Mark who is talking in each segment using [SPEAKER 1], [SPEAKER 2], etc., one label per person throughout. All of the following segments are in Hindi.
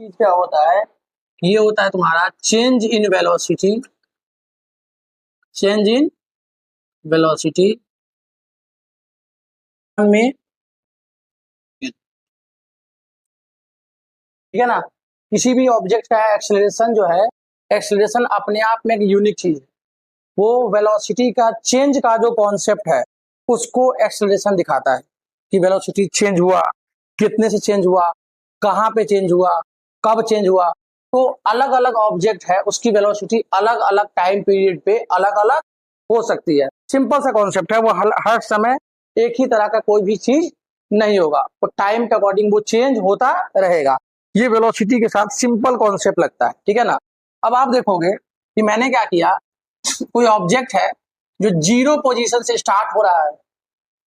[SPEAKER 1] चीज क्या होता है, ये होता है तुम्हारा change in velocity, change in velocity में, ठीक है ना। किसी भी ऑब्जेक्ट का एक्सेलरेशन जो है, एक्सेलरेशन अपने आप में एक यूनिक चीज है। वो वेलोसिटी का चेंज का जो कॉन्सेप्ट है उसको एक्सेलरेशन दिखाता है कि वेलोसिटी चेंज हुआ, कितने से चेंज हुआ, कहाँ पे चेंज हुआ, कब चेंज हुआ। तो अलग अलग ऑब्जेक्ट है, उसकी वेलोसिटी अलग अलग टाइम पीरियड पे अलग अलग हो सकती है। सिंपल सा कॉन्सेप्ट है, वो हर समय एक ही तरह का कोई भी चीज नहीं होगा, तो टाइम के अकॉर्डिंग वो चेंज होता रहेगा। ये वेलोसिटी के साथ सिंपल कॉन्सेप्ट लगता है, ठीक है ना। अब आप देखोगे कि मैंने क्या किया, कोई ऑब्जेक्ट है जो जीरो पोजीशन से स्टार्ट हो रहा है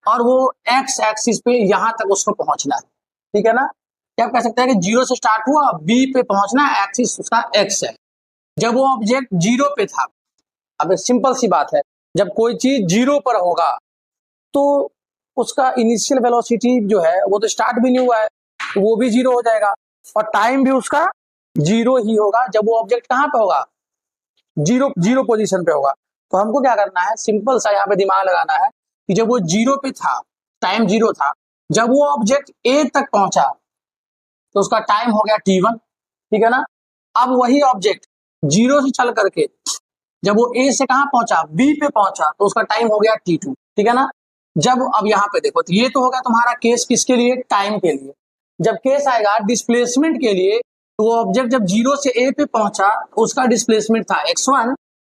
[SPEAKER 1] और वो एक्स एक्सिस पे यहां तक उसको पहुंचना है, ठीक है ना। क्या कह सकते हैं कि जीरो से स्टार्ट हुआ, बी पे पहुंचना, एक्सिस उसका एक्स है। जब वो ऑब्जेक्ट जीरो पे था, अब एक सिंपल सी बात है, जब कोई चीज जीरो पर होगा तो उसका इनिशियल वेलोसिटी जो है वो तो स्टार्ट भी नहीं हुआ है, तो वो भी जीरो हो जाएगा और टाइम भी उसका जीरो ही होगा जब वो ऑब्जेक्ट कहां पे होगा, जीरो जीरो पोजीशन पे होगा। तो हमको क्या करना है, सिंपल सा यहाँ पे दिमाग लगाना है कि जब वो जीरो पे था, टाइम जीरो था, जब वो ऑब्जेक्ट ए तक पहुंचा तो उसका टाइम हो गया t1, ठीक है ना। अब वही ऑब्जेक्ट जीरो से चल करके जब वो ए से कहां पहुंचा, बी पे पहुंचा, तो उसका टाइम हो गया t2, ठीक है ना। जब अब यहाँ पे देखो, तो ये तो होगा तुम्हारा केस किसके लिए, टाइम के लिए। जब केस आएगा डिस्प्लेसमेंट के लिए, तो वो ऑब्जेक्ट जब जीरो से ए पे पहुंचा तो उसका डिस्प्लेसमेंट था x1,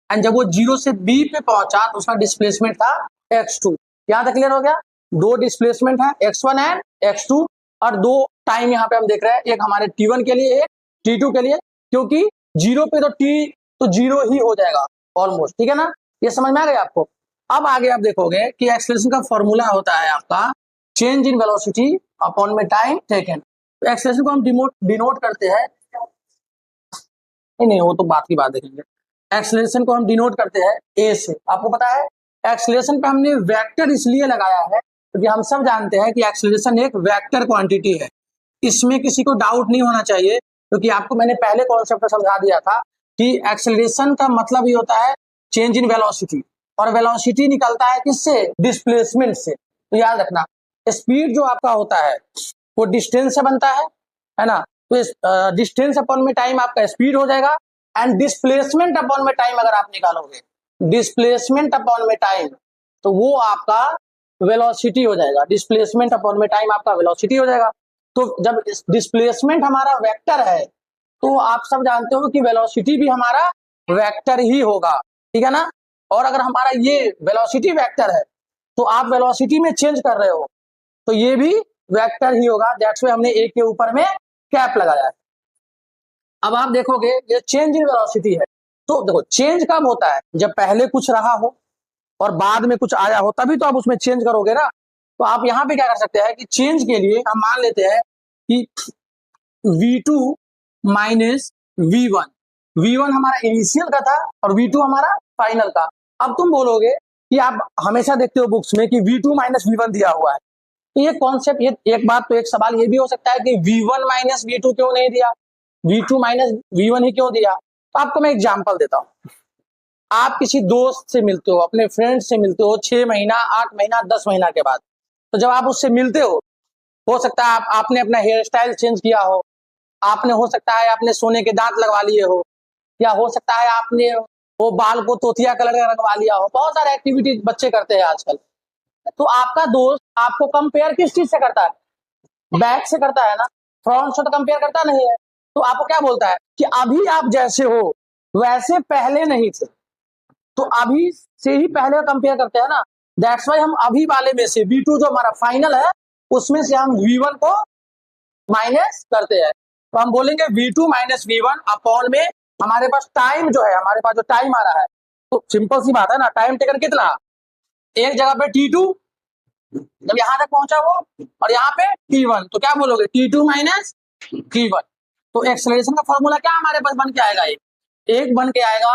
[SPEAKER 1] एंड जब वो जीरो से बी पे पहुंचा तो उसका डिस्प्लेसमेंट था x2। यहां तक क्लियर हो गया। दो डिस्प्लेसमेंट है, x1 एंड x2, और दो टाइम यहाँ पे हम देख रहे हैं, एक हमारे t1 के लिए, एक t2 के लिए, क्योंकि जीरो पे तो t तो जीरो ही हो जाएगा ऑलमोस्ट, ठीक है ना। ये समझ में आ गया आपको। अब आगे आप देखोगे कि एक्सेलरेशन का फॉर्मूला होता है आपका चेंज इन वेलोसिटी अपॉन में टाइम टेकन। तो एक्सेलरेशन को हम डिनोट करते हैं, नहीं वो तो बात की बात देखेंगे। एक्सेलरेशन को हम डिनोट करते हैं ए से। आपको पता है एक्सेलरेशन पे हमने वेक्टर इसलिए लगाया है क्योंकि हम सब जानते हैं कि एक्सेलरेशन एक वेक्टर क्वांटिटी है। इसमें किसी को डाउट नहीं होना चाहिए, क्योंकि आपको मैंने पहले कॉन्सेप्ट समझा दिया था कि एक्सेलरेशन का मतलब ही होता है चेंज इन वेलोसिटी, और वेलोसिटी निकलता है किससे, डिस्प्लेसमेंट से। तो याद रखना, स्पीड जो आपका होता है वो डिस्टेंस से बनता है ना। तो डिस्टेंस अपॉन में टाइम आपका स्पीड हो जाएगा, एंड डिस्प्लेसमेंट अपॉन में टाइम अगर आप निकालोगे, डिस्प्लेसमेंट अपॉन में टाइम, तो वो आपका वेलोसिटी हो जाएगा। डिस्प्लेसमेंट अपॉन में टाइम आपका वेलोसिटी हो जाएगा। तो जब डिस्प्लेसमेंट हमारा वेक्टर है तो आप सब जानते हो कि वेलोसिटी भी हमारा वेक्टर ही होगा, ठीक है ना। और अगर हमारा ये वेलोसिटी वेक्टर है तो आप वेलोसिटी में चेंज कर रहे हो तो ये भी वेक्टर ही होगा। दैट्स व्हाई हमने ए के ऊपर में कैप लगाया है। अब आप देखोगे ये चेंज इन वेलोसिटी है, तो देखो चेंज कब होता है, जब पहले कुछ रहा हो और बाद में कुछ आया हो, तभी तो आप उसमें चेंज करोगे ना। तो आप यहाँ पे क्या कर सकते हैं कि चेंज के लिए हम मान लेते हैं कि v2 माइनस v1, v1 हमारा इनिशियल का था और v2 हमारा फाइनल का। अब तुम बोलोगे कि आप हमेशा देखते हो बुक्स में कि v2 माइनस v1 दिया हुआ है, तो ये कॉन्सेप्ट, ये एक बात, तो एक सवाल ये भी हो सकता है कि v1 माइनस v2 क्यों नहीं दिया, v2 माइनस v1 ही क्यों दिया। तो आपको मैं एग्जांपल देता हूँ। आप किसी दोस्त से मिलते हो, अपने फ्रेंड से मिलते हो 6 महीना, 8 महीना, 10 महीना के बाद, तो जब आप उससे मिलते हो सकता है आपने अपना हेयर स्टाइल चेंज किया हो, आपने हो सकता है आपने सोने के दांत लगवा लिए हो, या हो सकता है आपने वो बाल को तोतिया कलर का रंगवा लिया हो। बहुत सारे एक्टिविटी बच्चे करते हैं आजकल। तो आपका दोस्त आपको कंपेयर किस चीज से करता है, बैक से करता है ना, फ्रंट से तो कंपेयर करता नहीं है। तो आपको क्या बोलता है कि अभी आप जैसे हो वैसे पहले नहीं थे, तो अभी से ही पहले कंपेयर करते हैं ना। दैट्स वाई हम अभी वाले में से v2 जो हमारा फाइनल है उसमें से हम v1 को माइनस करते हैं। तो हम बोलेंगे v2 माइनस v1 अपॉन में हमारे पास टाइम जो है, हमारे पास जो टाइम आ रहा है, तो सिंपल सी बात है ना, टाइम टेकन कितना, एक जगह पे t2 जब यहां तक पहुंचा वो, और यहाँ पे t1, तो क्या बोलोगे t2 माइनस t1। तो एक्सेलरेशन का फॉर्मूला क्या हमारे पास बन के आएगा, एक बन के आएगा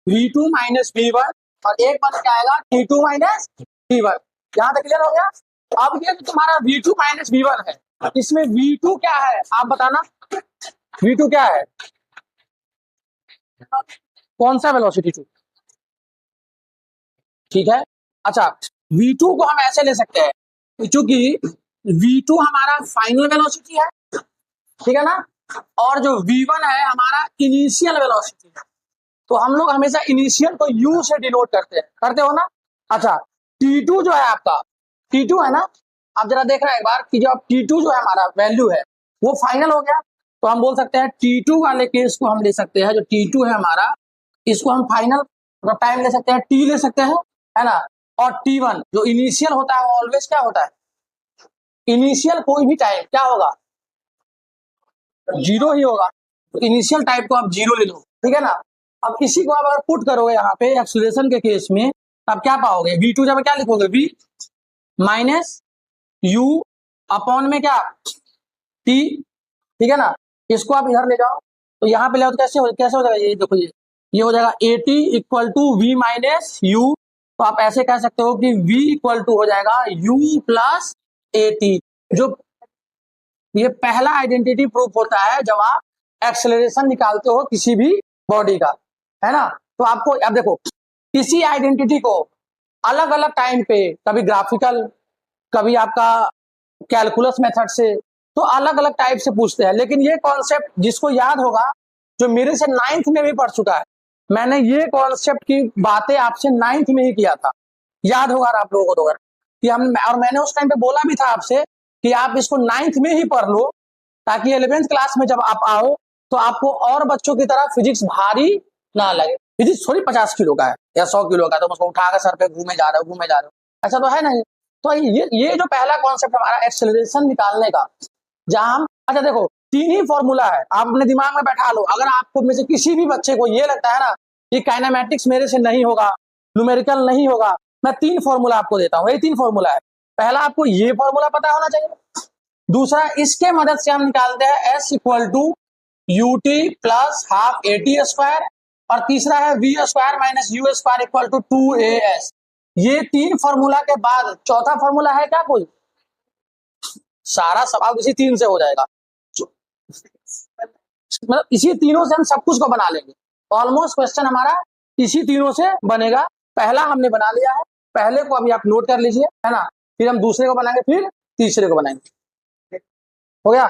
[SPEAKER 1] v2 माइनस v1 और एक बन के आएगा t2 माइनस v1। यहां तक क्लियर हो गया। अब ये तुम्हारा v2 माइनस v1 है, इसमें v2 क्या है आप बताना, v2 क्या है, कौन सा वेलोसिटी 2, ठीक है। अच्छा, v2 को हम ऐसे ले सकते हैं क्योंकि v2 हमारा फाइनल वेलोसिटी है, ठीक है ना, और जो v1 है हमारा इनिशियल वेलोसिटी है। तो हम लोग हमेशा इनिशियल को u से डिनोट करते हो ना। अच्छा, t2 जो है आपका, t2 है ना, आप जरा देख रहे हैं एक बार कि जो t2 जो है हमारा वैल्यू है वो फाइनल हो गया, तो हम बोल सकते हैं t2 वाले केस को हम ले सकते हैं, जो t2 है हमारा, इसको हम फाइनल टाइम ले सकते हैं, t ले सकते हैं, है ना। और t1 जो इनिशियल होता है वो ऑलवेज क्या होता है, इनिशियल कोई भी टाइम क्या होगा, जीरो ही होगा। तो इनिशियल टाइप को आप जीरो ले लो, ठीक है ना। अब इसी को आप अगर पुट करोगे यहाँ पे एक्सीलरेशन के केस में, आप क्या पाओगे, v2 जब क्या लिखोगे, v माइनस u अपॉन में क्या t, ठीक है ना। इसको आप इधर ले जाओ, तो यहाँ पे ले आओ तो कैसे हो जाएगा, ये देखो, ये हो जाएगा at equal to v minus u। तो आप ऐसे कह सकते हो कि v इक्वल टू हो जाएगा u प्लस at। जो ये पहला आइडेंटिटी प्रूफ होता है जब आप एक्सेलरेशन निकालते हो किसी भी बॉडी का, है ना। तो आपको अब देखो, किसी आइडेंटिटी को अलग अलग टाइम पे, कभी ग्राफिकल, कभी आपका कैलकुलस मेथड से, तो अलग अलग टाइप से पूछते हैं। लेकिन ये कॉन्सेप्ट जिसको याद होगा, जो मेरे से 9th में भी पढ़ चुका है, मैंने ये कॉन्सेप्ट की बातें आपसे 9th में ही किया था, याद होगा आप लोगों को, तो कि हम, और मैंने उस टाइम पे बोला भी था आपसे कि आप इसको 9th में ही पढ़ लो, ताकि 11th क्लास में जब आप आओ तो आपको और बच्चों की तरह फिजिक्स भारी ना लगे। फिजिक्स थोड़ी 50 किलो का है या 100 किलो का, तो उसको उठाकर सर पे घूमे जा रहे हो, ऐसा तो है नहीं। तो ये जो पहला कॉन्सेप्ट हमारा एक्सेलरेशन निकालने का, जहां हम, अच्छा देखो, 3 ही फॉर्मूला है, आप अपने दिमाग में बैठा लो। अगर आपको में से किसी भी बच्चे को ये लगता है ना कि काइनेमेटिक्स मेरे से नहीं होगा, न्यूमेरिकल नहीं होगा, मैं 3 फॉर्मूला आपको देता हूँ, ये 3 फॉर्मूला है। पहला आपको ये फॉर्मूला पता होना चाहिए, दूसरा इसके मदद से हम निकालते हैं s equal to ut plus half at square, और तीसरा है v square minus u square equal to 2as। ये 3 फॉर्मूला के बाद चौथा फॉर्मूला है क्या कोई, सारा सवाल इसी 3 से हो जाएगा, मतलब इसी तीनों से हम सब कुछ को बना लेंगे। ऑलमोस्ट क्वेश्चन हमारा इसी तीनों से बनेगा। पहला हमने बना लिया है, पहले को अभी आप नोट कर लीजिए, है ना, फिर हम दूसरे को बनाएंगे, फिर तीसरे को बनाएंगे, हो गया।